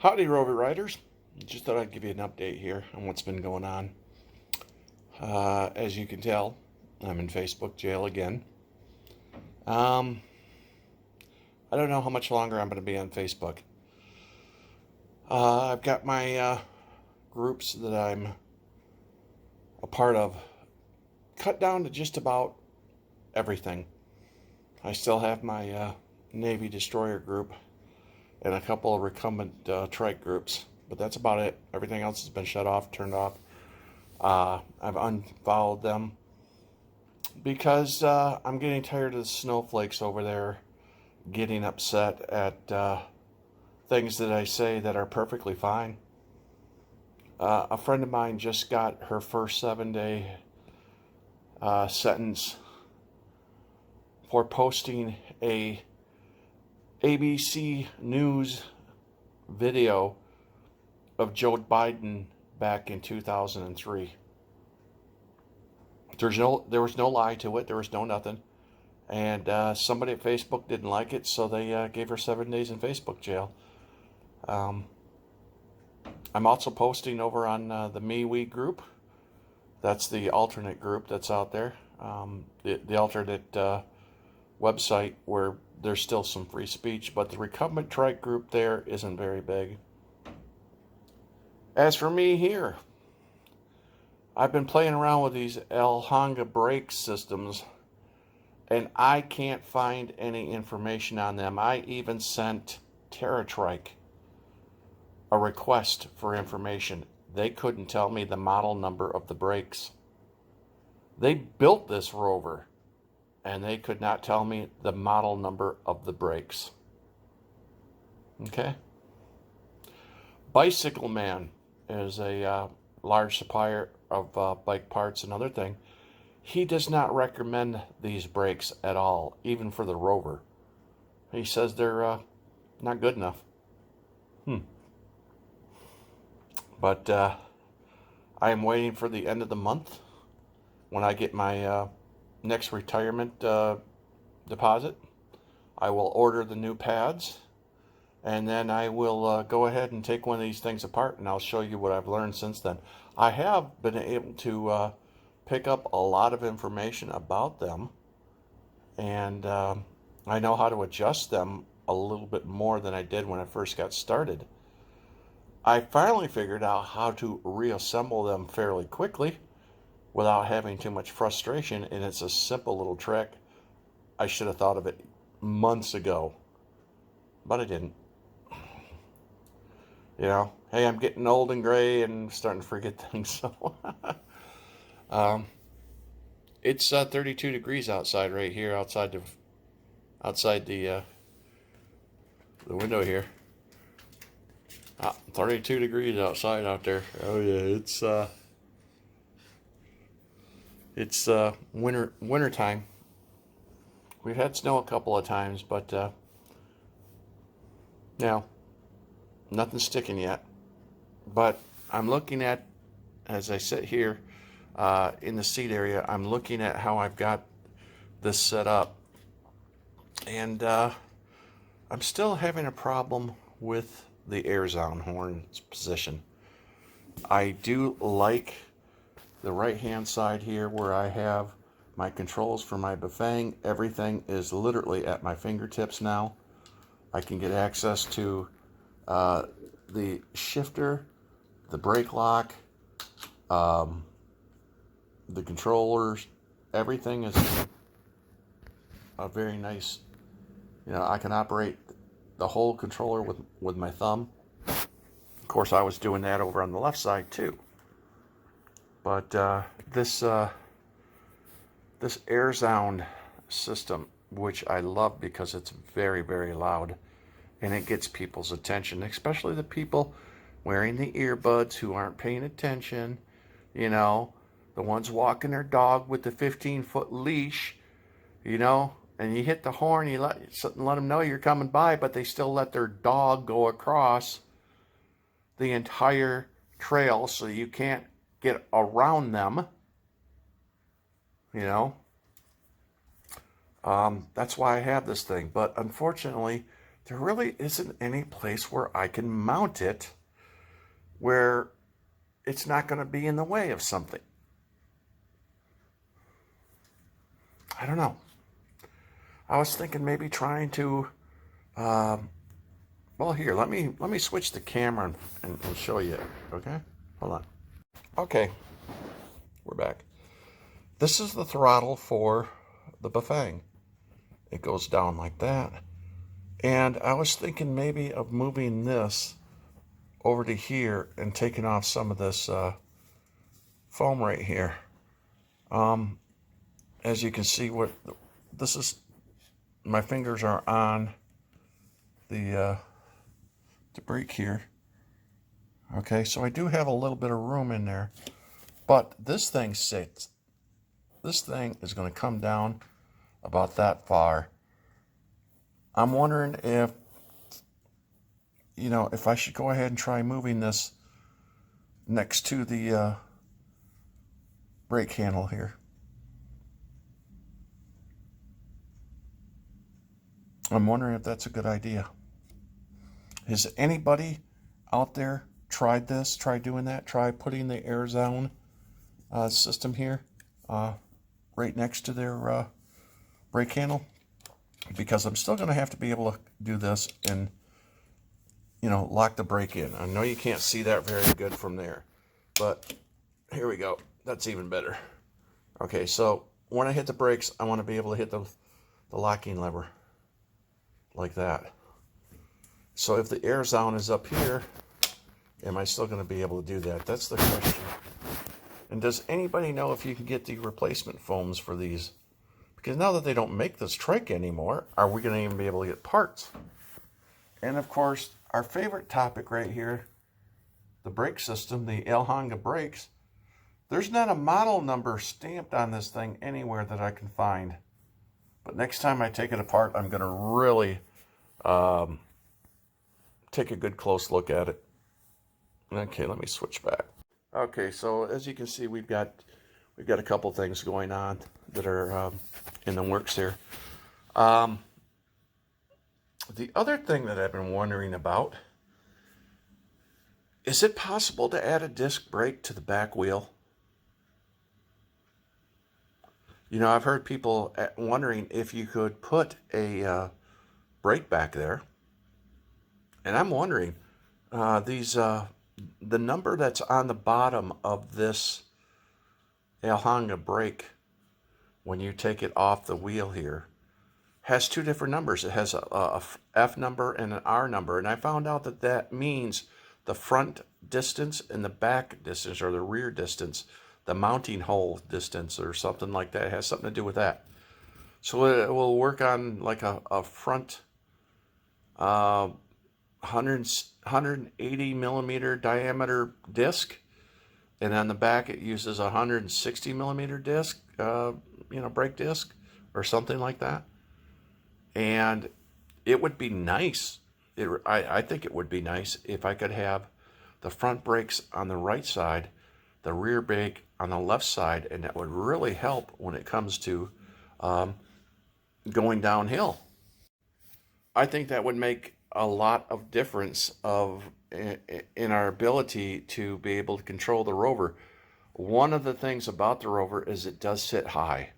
Howdy, Rover Riders. Just thought I'd give you an update here on what's been going on. As you can tell, I'm in Facebook jail again. I don't know how much longer I'm going to be on Facebook. I've got my groups that I'm a part of cut down to just about everything. I still have my Navy destroyer group and a couple of recumbent trike groups, but that's about it. Everything else has been shut off, turned off. I've unfollowed them because I'm getting tired of the snowflakes over there getting upset at things that I say that are perfectly fine. A friend of mine just got her first 7-day sentence for posting a ABC News video of Joe Biden back in 2003. There was no lie to it. There was no nothing. And somebody at Facebook didn't like it, so they gave her 7 days in Facebook jail. I'm also posting over on the MeWe group. That's the alternate group that's out there. The alternate website where there's still some free speech, but the recumbent trike group there isn't very big. As for me here, I've been playing around with these Alhanga brake systems, and I can't find any information on them. I even sent TerraTrike a request for information. They couldn't tell me the model number of the brakes. They built this Rover, and they could not tell me the model number of the brakes. Okay? Bicycle Man is a large supplier of bike parts and other thing. He does not recommend these brakes at all, even for the Rover. He says they're not good enough. But I am waiting for the end of the month when I get my next retirement deposit. I will order the new pads, and then I will go ahead and take one of these things apart, and I'll show you what I've learned since then. I have been able to pick up a lot of information about them, and I know how to adjust them a little bit more than I did when I first got started. I finally figured out how to reassemble them fairly quickly without having too much frustration, and it's a simple little trick. I should have thought of it months ago, but I didn't. You know, hey, I'm getting old and gray and starting to forget things, so it's 32 degrees outside right here, outside the window here. 32 degrees outside out there. Oh yeah, it's winter time. We've had snow a couple of times, but now nothing's sticking yet. But I'm looking at, as I sit here in the seat area, I'm looking at how I've got this set up, and I'm still having a problem with the air zone horn's position. I do like the right hand side here where I have my controls for my Bafang. Everything is literally at my fingertips now. I can get access to the shifter, the brake lock, the controllers. Everything is a very nice, I can operate the whole controller with my thumb. Of course, I was doing that over on the left side too. But this air sound system, which I love because it's very, very loud, and it gets people's attention, especially the people wearing the earbuds who aren't paying attention. The ones walking their dog with the 15-foot leash, and you hit the horn, you let them know you're coming by, but they still let their dog go across the entire trail so you can't get around them. That's why I have this thing. But unfortunately, there really isn't any place where I can mount it where it's not going to be in the way of something. I don't know. I was thinking maybe trying to, well, here, let me switch the camera and show you, okay? Hold on. Okay, we're back. This is the throttle for the Bafang. It goes down like that. And I was thinking maybe of moving this over to here and taking off some of this foam right here. As you can see, what this is, my fingers are on the brake here. Okay, so I do have a little bit of room in there, but this thing sits. This thing is going to come down about that far. I'm wondering if, you know, if I should go ahead and try moving this next to the brake handle here. I'm wondering if that's a good idea. Has anybody out there tried this? Tried doing that? Tried putting the air zone system here right next to their brake handle? Because I'm still going to have to be able to do this and, you know, lock the brake in. I know you can't see that very good from there, but here we go. That's even better. Okay, so when I hit the brakes, I want to be able to hit the locking lever like that. So if the air zone is up here, am I still going to be able to do that? That's the question. And does anybody know if you can get the replacement foams for these? Because now that they don't make this trike anymore, are we going to even be able to get parts? And of course, our favorite topic right here, the brake system, the Alhanga brakes. There's not a model number stamped on this thing anywhere that I can find. But next time I take it apart, I'm going to really take a good close look at it. Okay, let me switch back. Okay, so as you can see, we've got a couple things going on that are in the works here. The other thing that I've been wondering about, is it possible to add a disc brake to the back wheel? You know, I've heard people wondering if you could put a brake back there. And I'm wondering, the number that's on the bottom of this Alhanga brake, when you take it off the wheel here, has two different numbers. It has a F number and an R number. And I found out that that means the front distance and the back distance, or the rear distance, the mounting hole distance or something like that. It has something to do with that. So it will work on like a front 180 millimeter diameter disc, and on the back it uses a 160 millimeter disc, brake disc or something like that. And it would be nice. I think it would be nice if I could have the front brakes on the right side, the rear brake on the left side, and that would really help when it comes to going downhill. I think that would make a lot of difference in our ability to be able to control the Rover. One of the things about the Rover is it does sit high,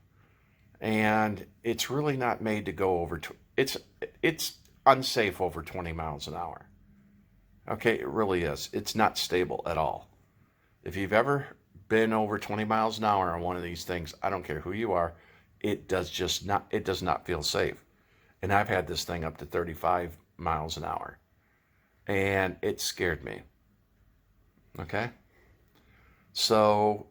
and it's really not made to go over. It's unsafe over 20 miles an hour. Okay, it really is. It's not stable at all. If you've ever been over 20 miles an hour on one of these things, I don't care who you are, it does not feel safe. And I've had this thing up to 35 miles an hour, and it scared me. Okay? So,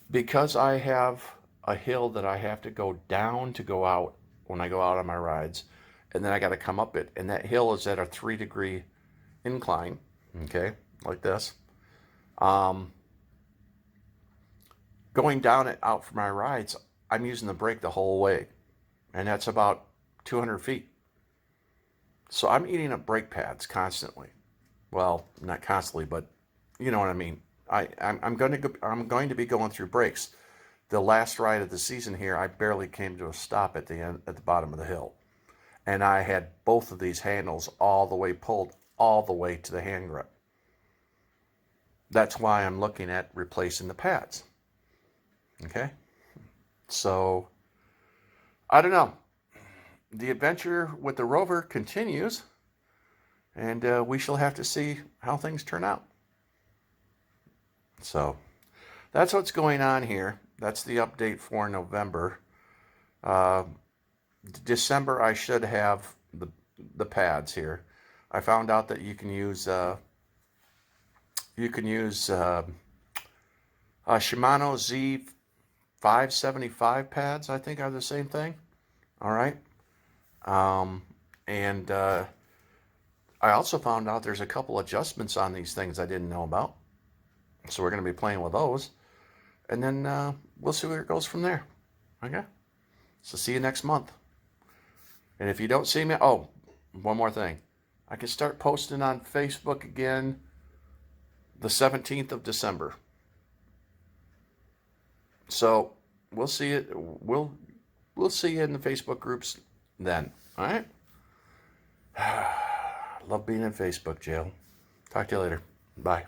because I have a hill that I have to go down to go out when I go out on my rides, and then I got to come up it, and that hill is at a 3-degree incline, okay, like this. Going down it out for my rides, I'm using the brake the whole way, and that's about 200 feet. So I'm eating up brake pads constantly. Well, not constantly, but you know what I mean. I'm going to be going through brakes. The last ride of the season here, I barely came to a stop at the bottom of the hill. and I had both of these handles all the way pulled all the way to the hand grip. That's why I'm looking at replacing the pads. Okay? So, I don't know. The adventure with the Rover continues, and we shall have to see how things turn out. So, that's what's going on here. That's the update for November. December, I should have the pads here. I found out that you can use Shimano Z575 pads. I think are the same thing. All right. And I also found out there's a couple adjustments on these things I didn't know about. So we're going to be playing with those. And then we'll see where it goes from there. Okay? So see you next month. And if you don't see me, oh, one more thing. I can start posting on Facebook again the 17th of December. So we'll see it. We'll see you in the Facebook groups then. All right? Love being in Facebook jail. Talk to you later. Bye.